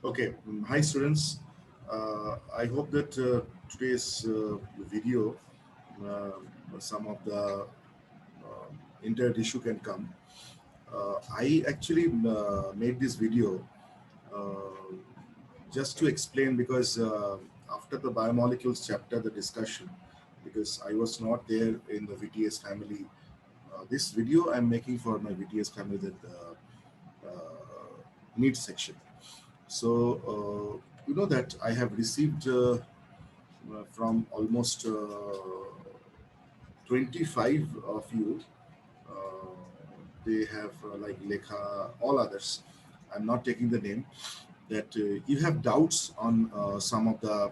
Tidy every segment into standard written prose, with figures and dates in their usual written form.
Okay, hi students. I hope that today's video, some of the internet issue can come. I actually made this video uh, just to explain because after the biomolecules chapter, the discussion, because I was not there in the VTS family. This video I'm making for my VTS family that needs section. So, that I have received from almost 25 of you. Uh, they have like Lekha, all others. I'm not taking the name. That you have doubts on some of the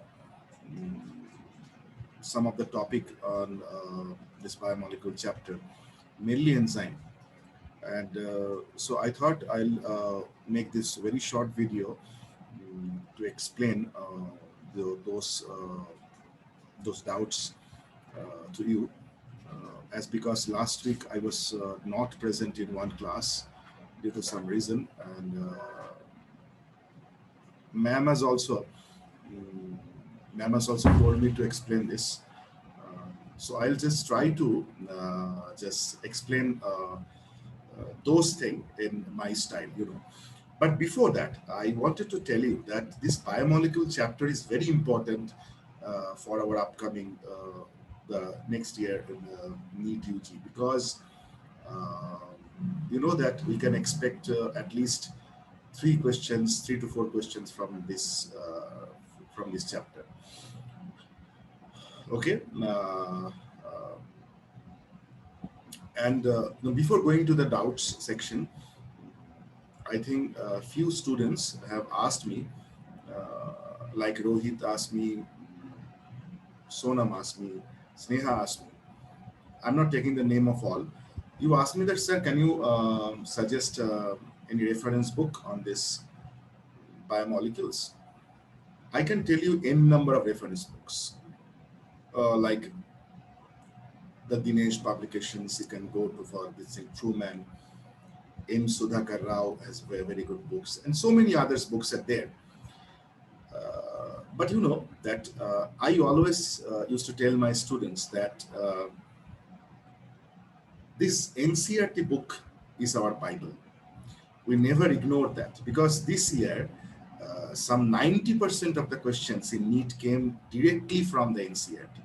topic on this biomolecule chapter, mainly enzyme. And so I thought I'll make this very short video to explain those doubts to you. As because last week I was not present in one class due to some reason, and ma'am has also mm, ma'am has also told me to explain this. So I'll just try to just explain those things in my style. But before that, I wanted to tell you that this biomolecule chapter is very important for our upcoming the next year in the NEET UG, because uh, you know that we can expect at least three to four questions from this chapter. Okay. And now before going to the doubts section, I think a few students have asked me, like Rohit asked me, Sonam asked me, Sneha asked me. I'm not taking the name of all. You asked me that, sir, can you suggest any reference book on this biomolecules? I can tell you n number of reference books, like the Dinesh publications. You can go to for this thing, Truman. M. Sudhakar Rao has very, very good books, and so many others books are there. But you know that I always used to tell my students that this NCRT book is our Bible. We never ignore that, because this year some 90% of the questions in NEET came directly from the NCRT.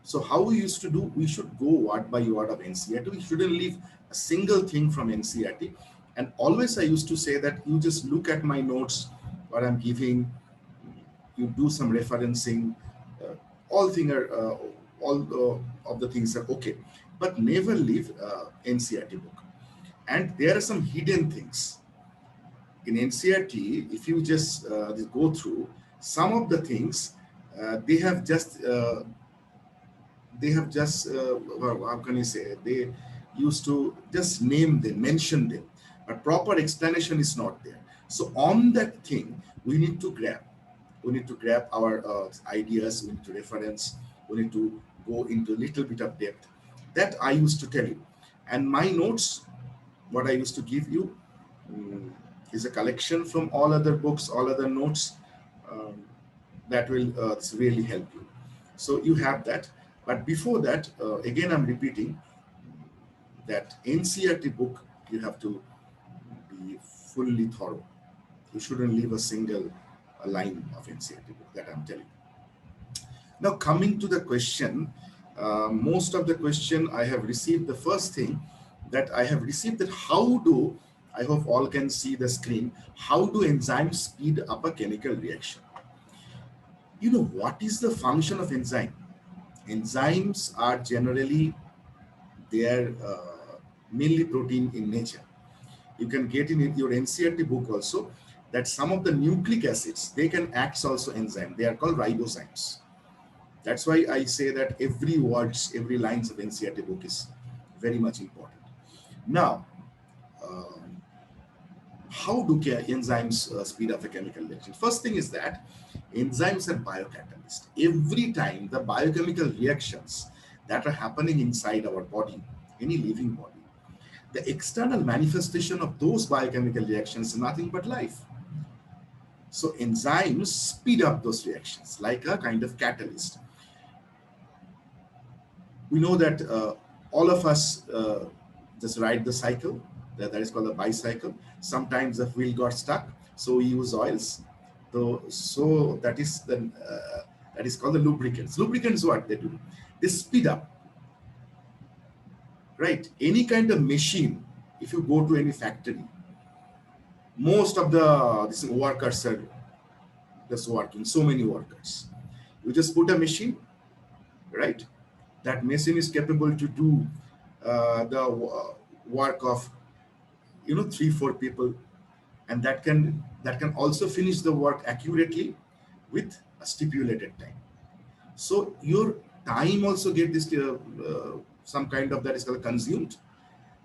So how we used to do, we should go word by word of NCRT. We shouldn't leave a single thing from NCRT. And always I used to say that you just look at my notes, what I'm giving, you do some referencing, uh, all thing are all of the things are okay, but never leave NCRT book. And there are some hidden things in NCRT. If you just go through some of the things, they have just well, how can you say, they used to just name them, mention them, but proper explanation is not there. So on that thing we need to grab our ideas, we need to reference, we need to go into a little bit of depth. That I used to tell you. And my notes, what I used to give you, mm, is a collection from all other books, all other notes, um, that will really help you. So you have that. But before that, again, I'm repeating that NCRT book, you have to be fully thorough. You shouldn't leave a single line of NCRT book, that I'm telling. Now, coming to the question, most of the question I have received, the first thing that I have received, that how do, I hope all can see the screen, how do enzymes speed up a chemical reaction? You know, what is the function of enzyme? Enzymes are generally, they are mainly protein in nature. You can get in your NCRT book also that some of the nucleic acids, they can act also enzyme. They are called ribozymes. That's why I say that every words, every lines of NCRT book is very much important. Now, um, how do enzymes speed up a chemical reaction? First thing is that enzymes are biocatalysts. Every time the biochemical reactions that are happening inside our body, any living body, the external manifestation of those biochemical reactions is nothing but life. So enzymes speed up those reactions like a kind of catalyst. We know that all of us just ride the cycle, that is called a bicycle. Sometimes the wheel got stuck, so we use oils. So that is called the lubricants. Lubricants, what they do? They speed up, right? Any kind of machine. If you go to any factory, most of the this workers are just working. So many workers. You just put a machine, right? That machine is capable to do the work of 3 4 people, and that can also finish the work accurately with a stipulated time. So your time also get this some kind of that is called consumed,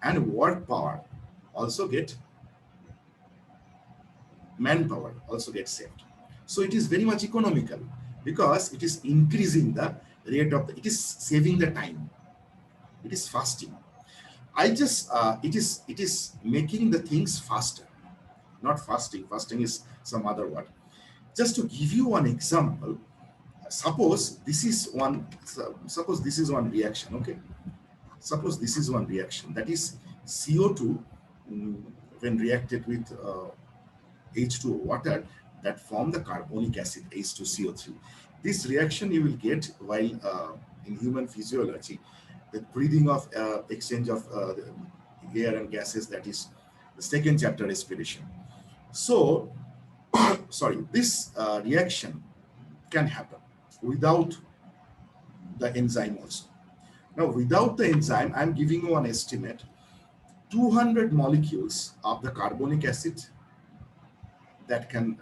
and work power also get manpower also gets saved. So it is very much economical because it is increasing the rate of it is saving the time, it is fasting. It is making the things faster, not fasting. Fasting is some other word. Just to give you one example, suppose this is one reaction, okay? Suppose this is one reaction, that is CO2, mm, when reacted with H2O water, that form the carbonic acid H2CO3. This reaction you will get while in human physiology, the breathing of exchange of the air and gases, that is the second chapter, respiration. So, sorry, this reaction can happen without the enzyme also. Now, without the enzyme, I'm giving you an estimate. 200 molecules of the carbonic acid that can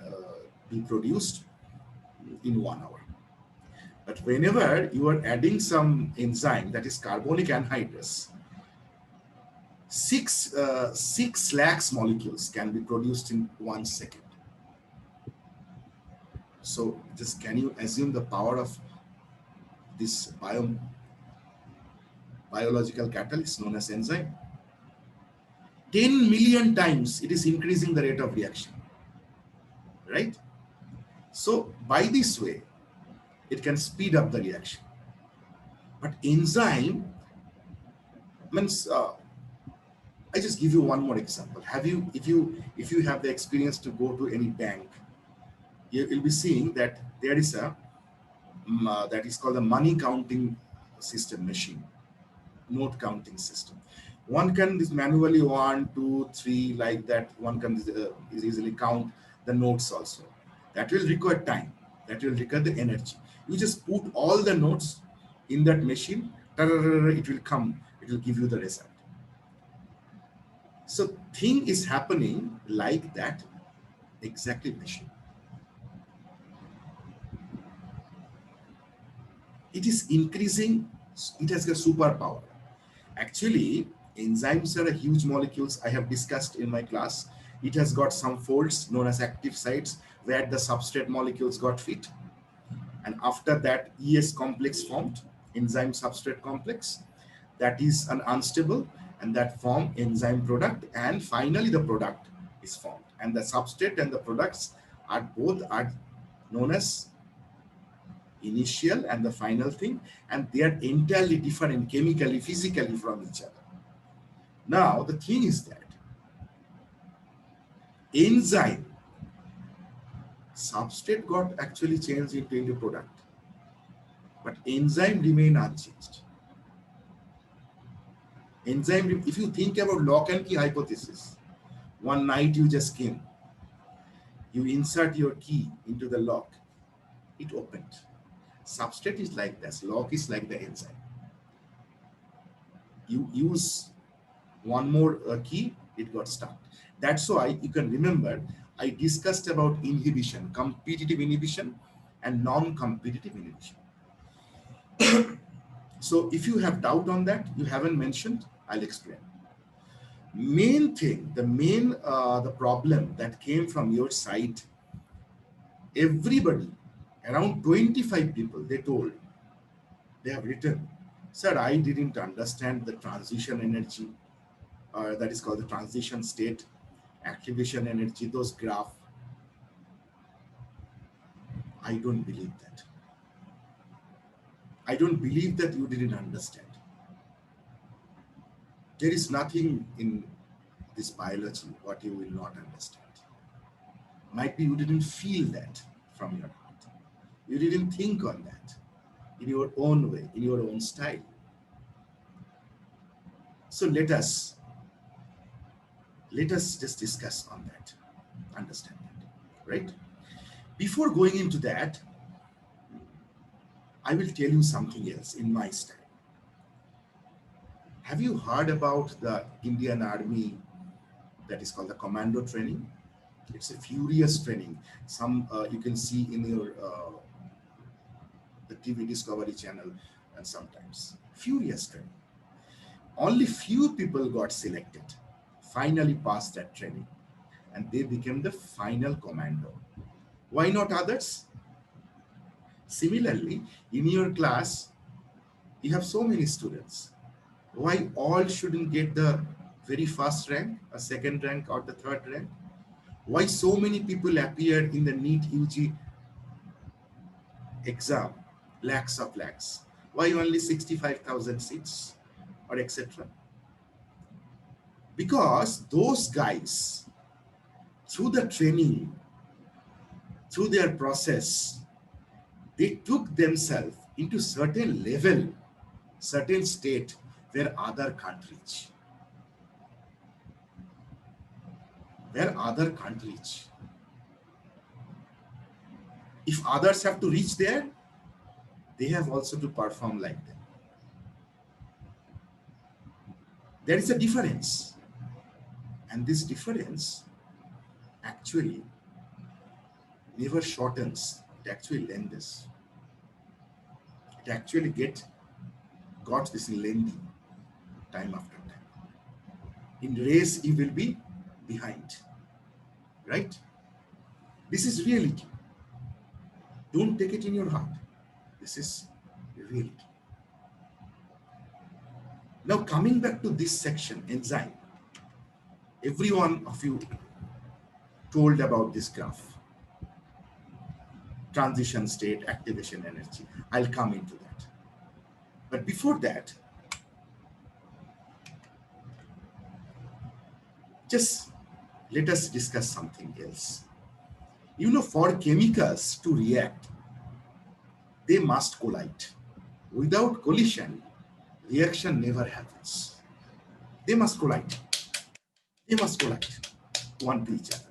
be produced in 1 hour. But whenever you are adding some enzyme, that is carbonic anhydrous, 6 lakhs molecules can be produced in 1 second. So just can you assume the power of this biological catalyst known as enzyme? 10 million times it is increasing the rate of reaction, right? So by this way, it can speed up the reaction. But enzyme means, I just give you one more example. If you have the experience to go to any bank, you'll be seeing that there is that is called a money counting system machine, note counting system. One can is manually 1 2 3 like that. One can is easily count the notes also. That will require time. That will require the energy. You just put all the notes in that machine. It will come. It will give you the result. So thing is happening like that exactly machine. It is increasing. It has a superpower. Actually, enzymes are a huge molecules I have discussed in my class. It has got some folds known as active sites where the substrate molecules got fit. And after that, ES complex formed, enzyme substrate complex. That is an unstable, and that form enzyme product. And finally, the product is formed. And the substrate and the products are known as initial and the final thing, and they are entirely different chemically, physically from each other. Now, the thing is that enzyme substrate got actually changed into product, but enzyme remain unchanged. Enzyme, if you think about lock and key hypothesis, one night you just came, you insert your key into the lock, it opened. Substrate is like this, lock is like the enzyme. You use one more key, it got stuck. That's why you can remember I discussed about inhibition, competitive inhibition and non-competitive inhibition. So if you have doubt on that, you haven't mentioned, I'll explain. Main thing, the problem that came from your side, everybody, around 25 people, they have written, sir, I didn't understand the transition energy, that is called the transition state, activation energy, those graph. I don't believe that. I don't believe that you didn't understand. There is nothing in this biology what you will not understand. Might be you didn't feel that from your heart. You didn't think on that in your own way, in your own style. So let us just discuss on that, understand that, right? Before going into that, I will tell you something else in my style. Have you heard about the Indian Army that is called the commando training? It's a furious training. Some you can see in your the TV Discovery channel, and sometimes furious training. Only few people got selected, finally passed that training, and they became the final commando. Why not others? Similarly, in your class, you have so many students. Why all shouldn't get the very first rank, a second rank, or the third rank? Why so many people appeared in the NEET UG exam, lakhs of lakhs? Why only 65,000 seats or etc.? Because those guys, through the training, through their process, they took themselves into certain level, certain state where other can't reach. Where other can't reach. If others have to reach there, they have also to perform like them. There is a difference. And this difference actually never shortens, it actually lengthens. It actually got this lengthy time after time. In race, you will be behind, right? This is reality. Don't take it in your heart. This is reality. Now coming back to this section, enzyme. Every one of you told about this graph. Transition state, activation energy. I'll come into that. But before that, just let us discuss something else. You know, for chemicals to react, they must collide. Without collision, reaction never happens. They must collide. They must collide one to each other.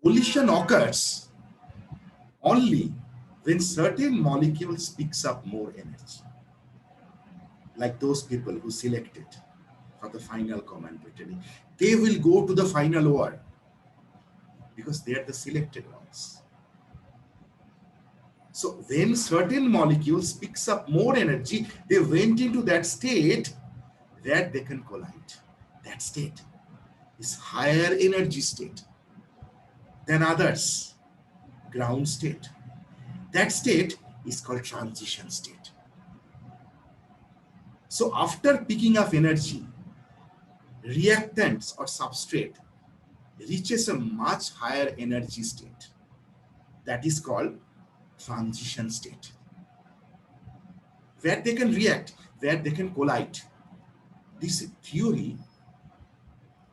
Collision occurs only when certain molecules picks up more energy. Like those people who selected for the final commando training, they will go to the final war because they are the selected ones. So when certain molecules picks up more energy, they went into that state where they can collide. That state is higher energy state than others, ground state. That state is called transition state. So after picking up energy, reactants or substrate reaches a much higher energy state. That is called transition state, where they can react, where they can collide. This theory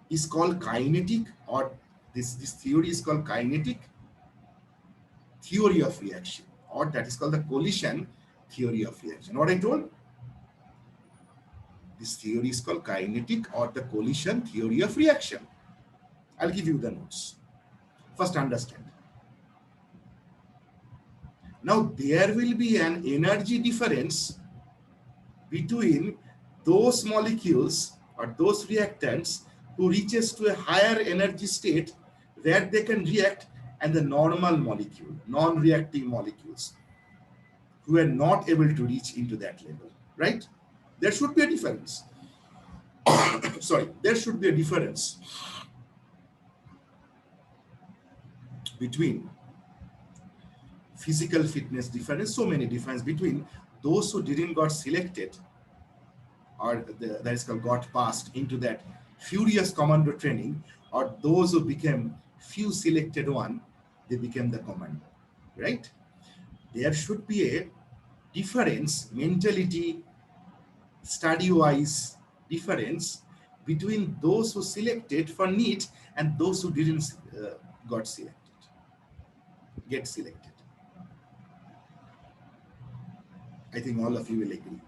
is called kinetic, or this theory is called kinetic theory of reaction, or that is called the collision theory of reaction. What I told? This theory is called kinetic or the collision theory of reaction. I'll give you the notes. First, understand. Now, there will be an energy difference between those molecules or those reactants who reaches to a higher energy state where they can react, and the normal molecule, non-reacting molecules who are not able to reach into that level, right? There should be a difference. Sorry, there should be a difference between physical fitness difference, so many difference between those who didn't got selected or that is called got passed into that furious commando training, or those who became few selected one they became the commander, right? There should be a difference, mentality, study-wise difference between those who selected for NEET and those who didn't got selected, get selected. I think all of you will agree.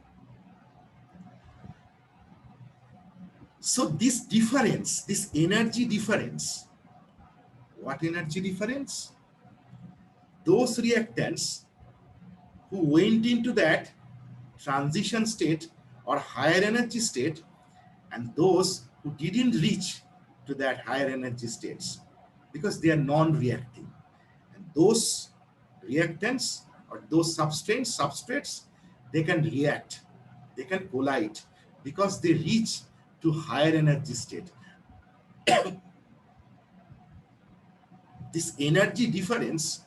So this difference, this energy difference, what energy difference? Those reactants who went into that transition state or higher energy state, and those who didn't reach to that higher energy states because they are non-reacting. And those reactants or those substrates, they can react, they can collide because they reach to higher energy state. This energy difference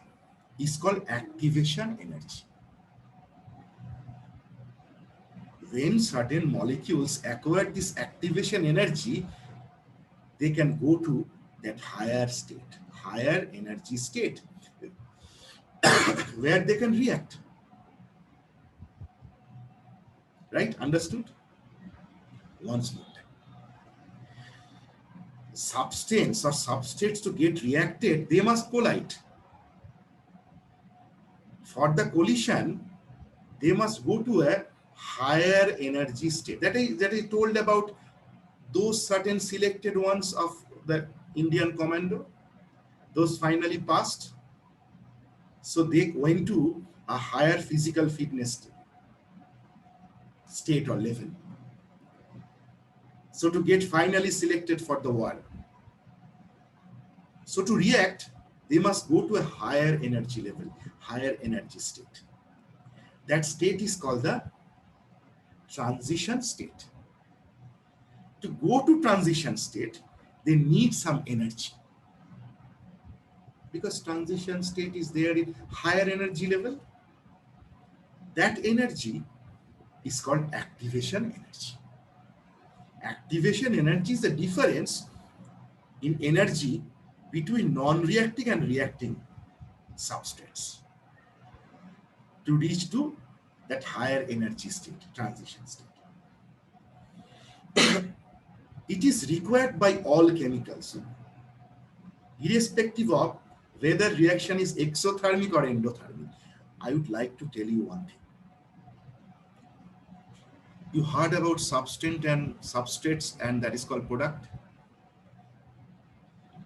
is called activation energy. When certain molecules acquire this activation energy, they can go to that higher state, higher energy state, where they can react. Right? Understood? Once more. Substance or substrates to get reacted, they must collide. For the collision, they must go to a higher energy state. That I told about those certain selected ones of the Indian commando, those finally passed. So they went to a higher physical fitness state or level. So to get finally selected for the war. So to react, they must go to a higher energy level, higher energy state. That state is called the transition state. To go to transition state, they need some energy. Because transition state is there in higher energy level. That energy is called activation energy. Activation energy is the difference in energy between non-reacting and reacting substrates to reach to that higher energy state, transition state. It is required by all chemicals, irrespective of whether reaction is exothermic or endothermic. I would like to tell you one thing. You heard about substance and substrates, and that is called product.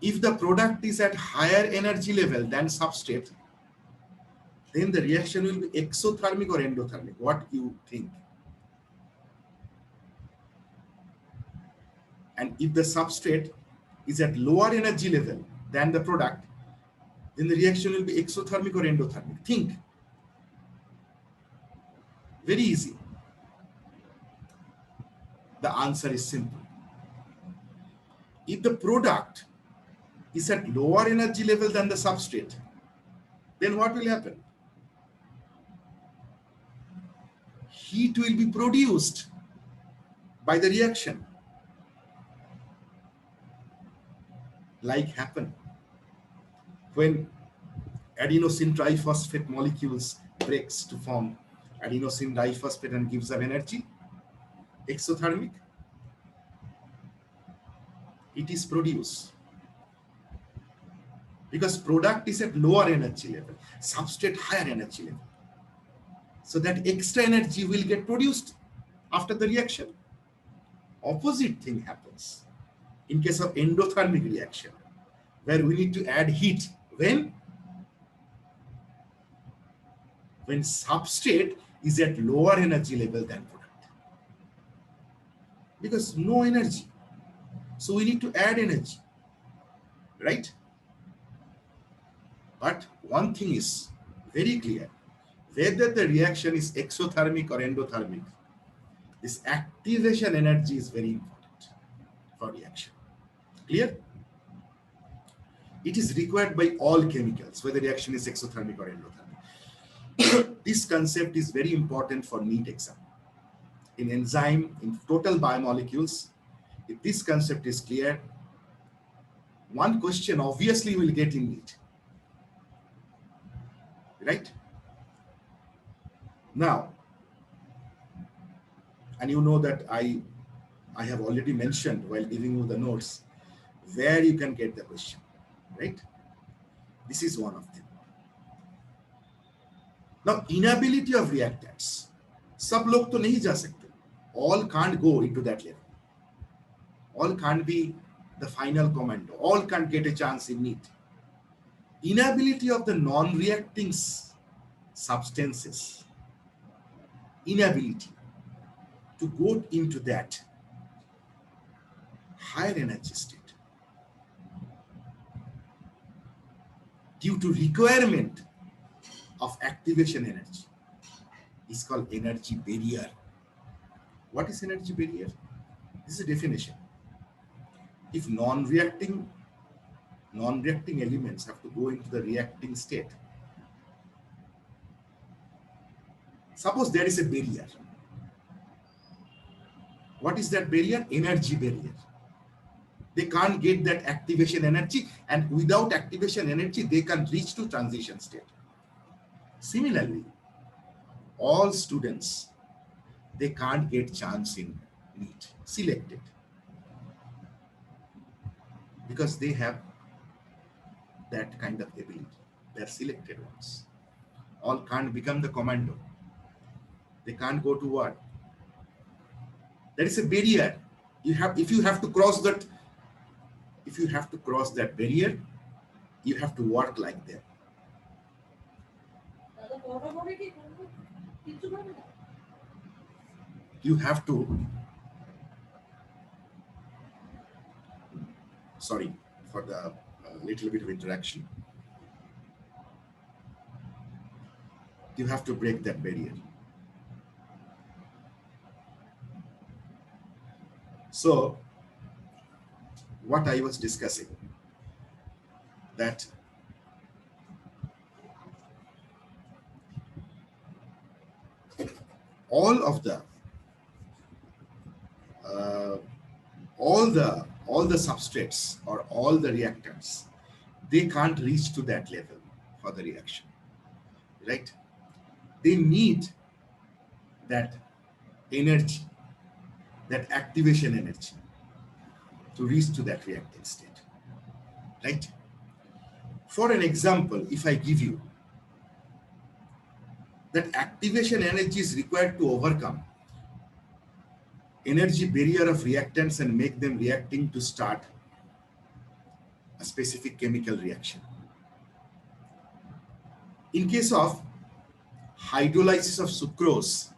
If the product is at higher energy level than substrate, then the reaction will be exothermic or endothermic. What you think? And if the substrate is at lower energy level than the product, then the reaction will be exothermic or endothermic. Think. Very easy. The answer is simple. If the product is at lower energy level than the substrate, then what will happen? Heat will be produced by the reaction. Like happen when adenosine triphosphate molecules breaks to form adenosine diphosphate and gives up energy, exothermic. It is produced because product is at lower energy level, substrate higher energy level. So that extra energy will get produced after the reaction. Opposite thing happens in case of endothermic reaction, where we need to add heat. When substrate is at lower energy level than product. Because no energy. So we need to add energy. Right? But one thing is very clear. Whether the reaction is exothermic or endothermic, this activation energy is very important for reaction. Clear? It is required by all chemicals, whether reaction is exothermic or endothermic. This concept is very important for NEET exam. In enzyme, in total biomolecules, if this concept is clear, one question obviously will get in NEET. right? Now, and you know that I have already mentioned while giving you the notes where you can get the question, right? This is one of them. Now, inability of reactants. सब लोग तो नहीं जा सकते. All can't go into that level. All can't be the final commando. All can't get a chance in it. Inability of the non-reacting substances. Inability to go into that higher energy state due to requirement of activation energy is called energy barrier. What is energy barrier? This is a definition. If non-reacting elements have to go into the reacting state, suppose there is a barrier. What is that barrier? Energy barrier. They can't get that activation energy, and without activation energy, they can reach to transition state. Similarly, all students, they can't get chance in NEET, selected, because they have that kind of ability. They're selected ones. All can't become the commando. They can't go to what? There is a barrier. If you have to cross that barrier, you have to work like that. You have to, sorry for the little bit of interaction. You have to break that barrier. So, what I was discussing, that all the substrates or all the reactants, they can't reach to that level for the reaction, right? They need that energy, that activation energy, to reach to that reacting state, right? For an example, if I give you that activation energy is required to overcome energy barrier of reactants and make them reacting to start a specific chemical reaction. In case of hydrolysis of sucrose,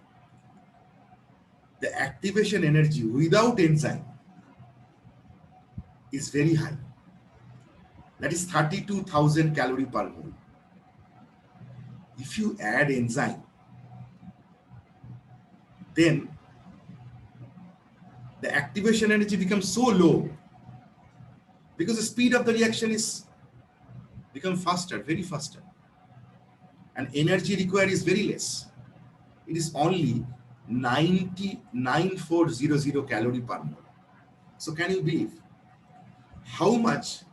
the activation energy without enzyme is very high. That is 32,000 calorie per mole. If you add enzyme, then the activation energy becomes so low because the speed of the reaction is become faster, very faster, and energy required is very less. It is only 99400 calorie per mole. So can you believe how much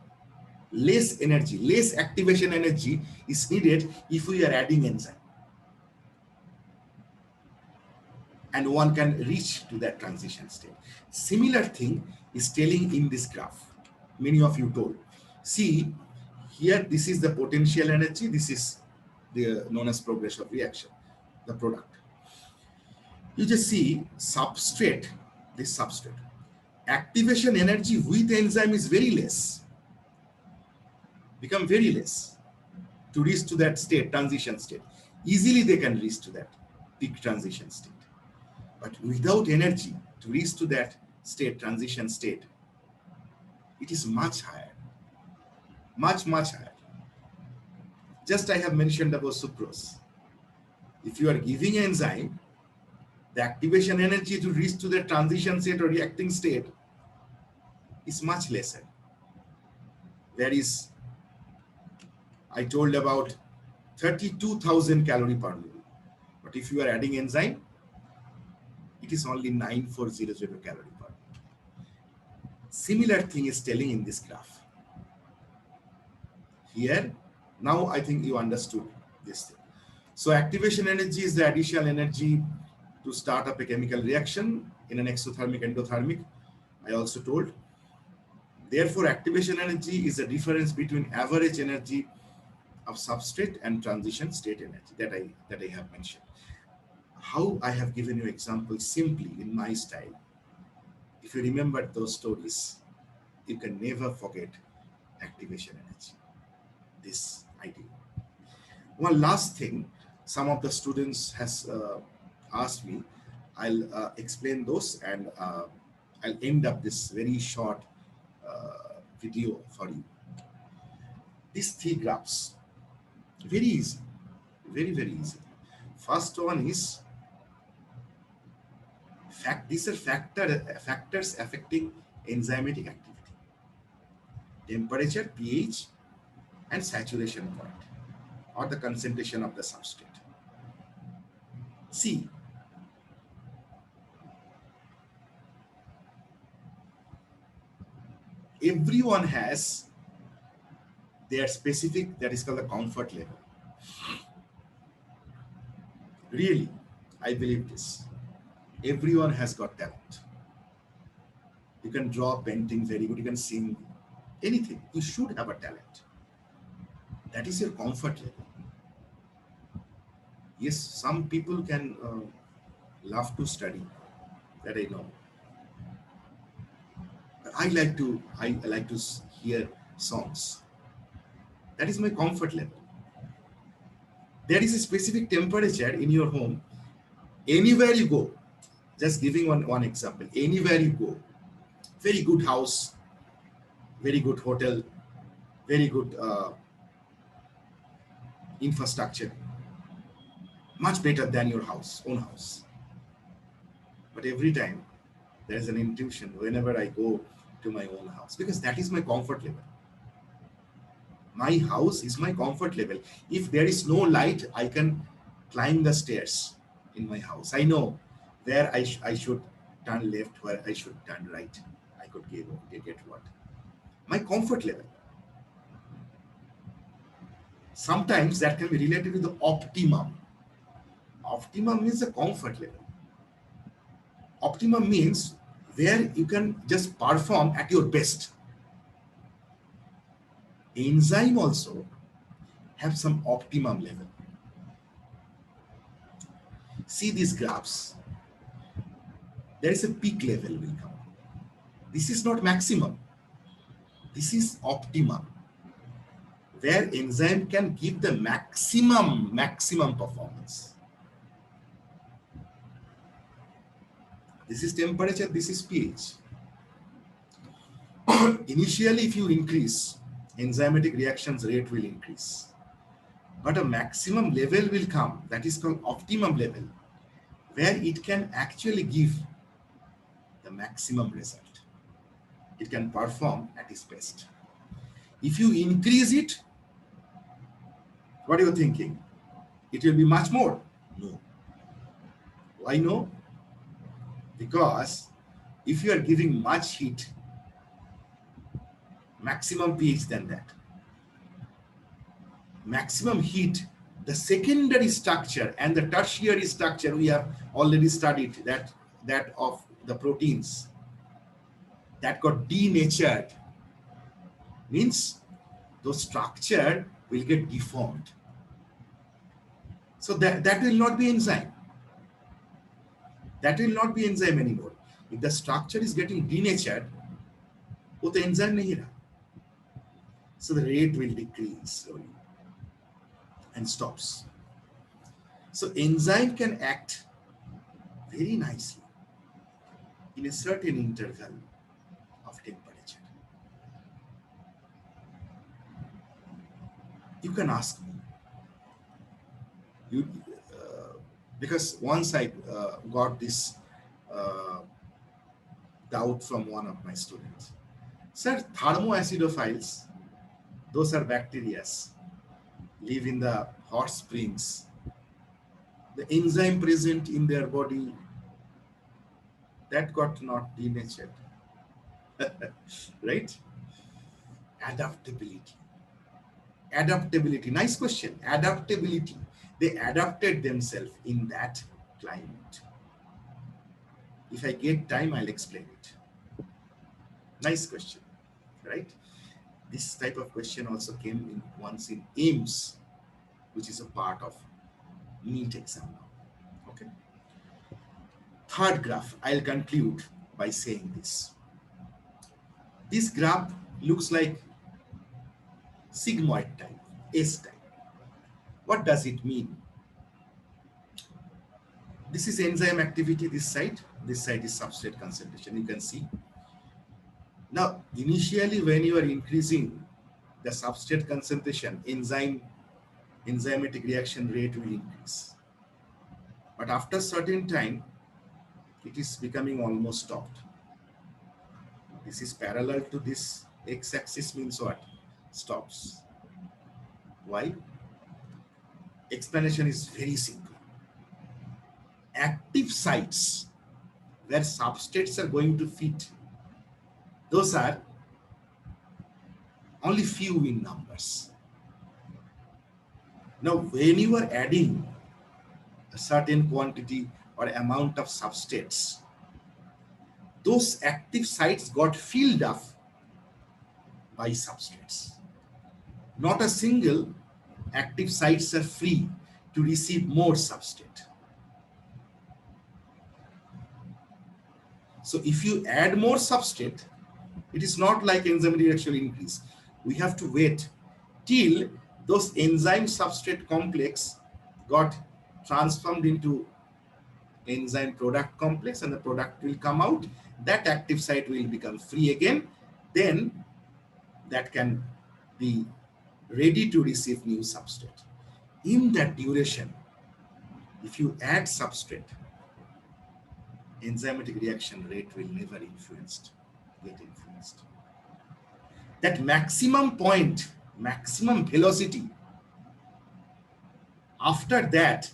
less energy, less activation energy is needed if we are adding enzyme? And one can reach to that transition state. Similar thing is telling in this graph. Many of you told. See, here this is the potential energy, this is the known as progress of reaction, the product. You just see substrate, this substrate. Activation energy with enzyme is very less, become very less to reach to that state, transition state. Easily they can reach to that peak transition state. But without energy to reach to that state, transition state, it is much higher, much higher. Just I have mentioned about sucrose. If you are giving enzyme, the activation energy to reach to the transition state or reacting state is much lesser. There is, I told about 32,000 calorie per mole. But if you are adding enzyme, it is only 9400 calorie per mole. Similar thing is telling in this graph. Here, now I think you understood this thing. So activation energy is the additional energy to start up a chemical reaction in an exothermic endothermic. I also told. Therefore, activation energy is the difference between average energy of substrate and transition state energy that I have mentioned. How I have given you examples simply in my style. If you remember those stories, you can never forget activation energy. This idea. One last thing, some of the students has asked me. I'll explain those and I'll end up this very short video for you. These three graphs, very easy, very easy. First one is these are factors affecting enzymatic activity: temperature, pH, and saturation point, or the concentration of the substrate. See, everyone has their specific, that is called the comfort level. Really, I believe this. Everyone has got talent. You can draw painting very good, you can sing, anything. You should have a talent. That is your comfort level. Yes, some people can love to study, that I know. But I like to hear songs. That is my comfort level. There is a specific temperature in your home. Anywhere you go, just giving one example, anywhere you go, very good house, very good hotel, very good infrastructure, much better than your own house. But every time there is an intuition whenever I go to my own house, because that is my comfort level. My house is my comfort level. If there is no light, I can climb the stairs in my house. I know where I should turn left, where I should turn right. I could get what? My comfort level. Sometimes that can be related to the optimum. Optimum means the comfort level. Optimum means where you can just perform at your best. Enzyme also have some optimum level. See these graphs. There is a peak level will come. This is not maximum. This is optimum, where enzyme can give the maximum performance. This is temperature, this is pH. Initially, if you increase, enzymatic reactions rate will increase. But a maximum level will come, that is called optimum level, where it can actually give the maximum result. It can perform at its best. If you increase it, what are you thinking? It will be much more? No. Why no? Because if you are giving much heat, maximum pH than that, maximum heat, the secondary structure and the tertiary structure we have already studied, that of the proteins that got denatured, means those structure will get deformed. So that will not be enzyme. That will not be enzyme anymore. If the structure is getting denatured, वो तो enzyme नहीं रहा. So the rate will decrease slowly and stops. So enzyme can act very nicely in a certain interval of temperature. You can ask me. Because once I got this doubt from one of my students. Sir, thermoacidophiles, those are bacteria, live in the hot springs. The enzyme present in their body, that got not denatured. Right? Adaptability. Adaptability. Nice question. Adaptability. They adapted themselves in that climate. If I get time, I'll explain it. Nice question, right? This type of question also came in once in AIMS, which is a part of NEET exam now. Okay. Third graph, I'll conclude by saying this. This graph looks like sigmoid type, S type. What does it mean? This is enzyme activity, this side is substrate concentration. You can see. Now, initially, when you are increasing the substrate concentration, enzymatic reaction rate will increase. But after certain time, it is becoming almost stopped. This is parallel to this x-axis means what? Stops. Why? Explanation is very simple. Active sites where substrates are going to fit, those are only few in numbers. Now, when you are adding a certain quantity or amount of substrates, those active sites got filled up by substrates. Not a single active sites are free to receive more substrate. So if you add more substrate, it is not like enzyme reaction increase. We have to wait till those enzyme substrate complex got transformed into enzyme product complex and the product will come out. That active site will become free again. Then that can be ready to receive new substrate. In that duration, if you add substrate, enzymatic reaction rate will never get influenced. That maximum point, maximum velocity, after that,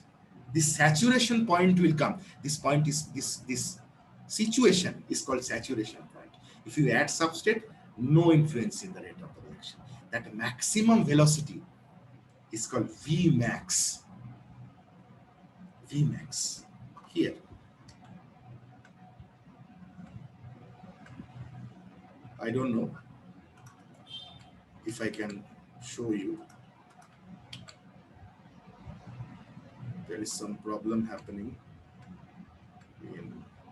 this saturation point will come. This point is this situation is called saturation point. If you add substrate, no influence in the rate of the reaction. That maximum velocity is called Vmax. Vmax. Here. I don't know if I can show you. There is some problem happening.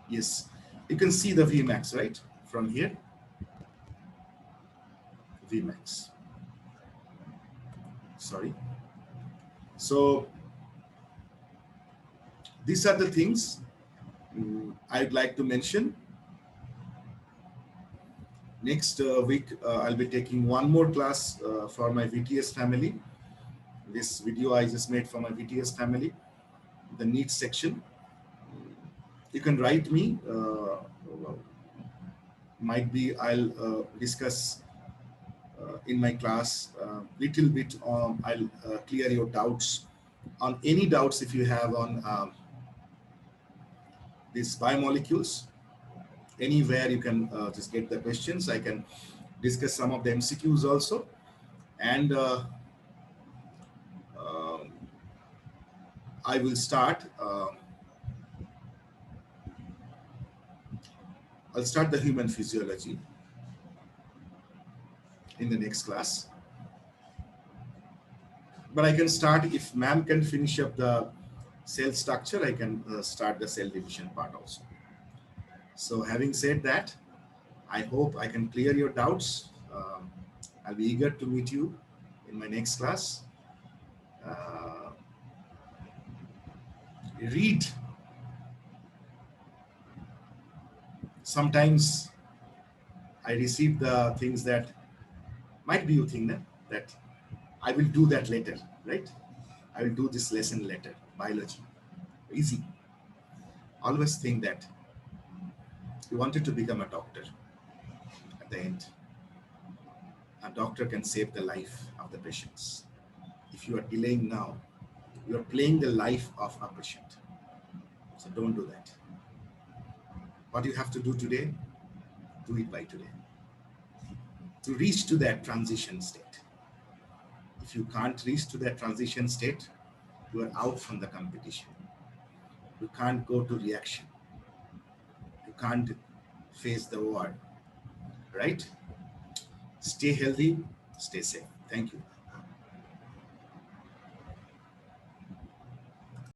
Yes, you can see the Vmax, right? From here. Vmax. Sorry. So these are the things I'd like to mention. Next week, I'll be taking one more class for my VTS family. This video I just made for my VTS family, the NEET section. You can write me. Might be I'll discuss in my class little bit. I'll clear your doubts on any doubts if you have on these biomolecules. Anywhere you can just get the questions. I can discuss some of the MCQs also, and I will start. I'll start the human physiology in the next class. But I can start, if ma'am can finish up the cell structure, I can start the cell division part also. So having said that, I hope I can clear your doubts. I'll be eager to meet you in my next class. Read. Sometimes I receive the things that might be you think that I will do that later, right? I will do this lesson later, biology. Easy. Always think that you wanted to become a doctor. At the end, a doctor can save the life of the patients. If you are delaying now, you are playing the life of a patient. So don't do that. What you have to do today, do it by today. To reach to that transition state. If you can't reach to that transition state, you are out from the competition. You can't go to reaction. You can't face the war, right? Stay healthy, stay safe. Thank you.